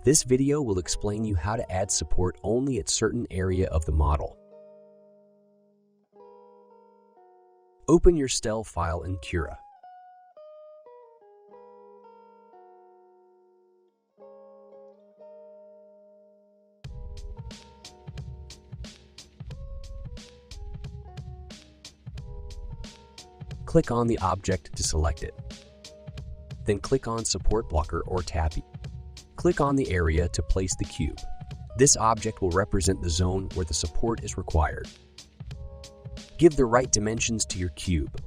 This video will explain you how to add support only at certain area of the model. Open your STL file in Cura. Click on the object to select it. Then click on Support Blocker or Tappy. Click on the area to place the cube. This object will represent the zone where the support is required. Give the right dimensions to your cube.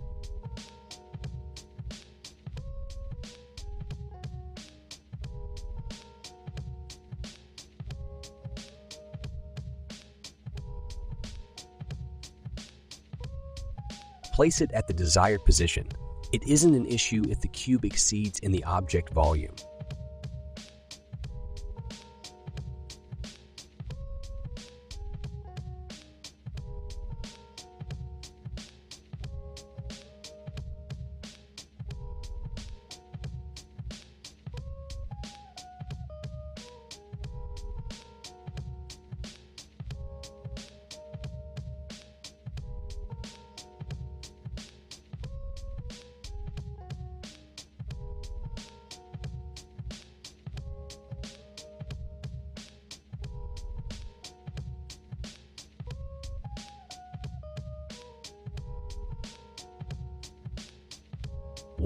Place it at the desired position. It isn't an issue if the cube exceeds in the object volume.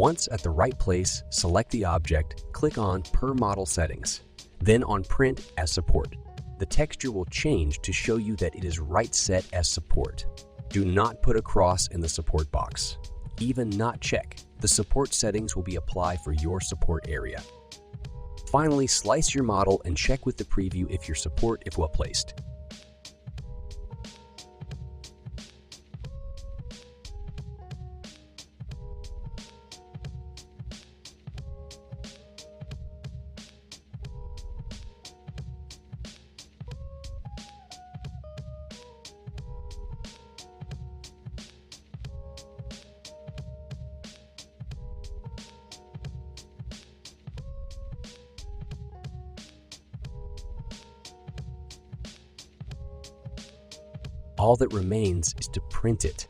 Once at the right place, select the object, click on Per Model Settings, then on Print as Support. The texture will change to show you that it is right set as support. Do not put a cross in the support box. Even not check. The support settings will be applied for your support area. Finally, slice your model and check with the preview if your support is well placed. All that remains is to print it.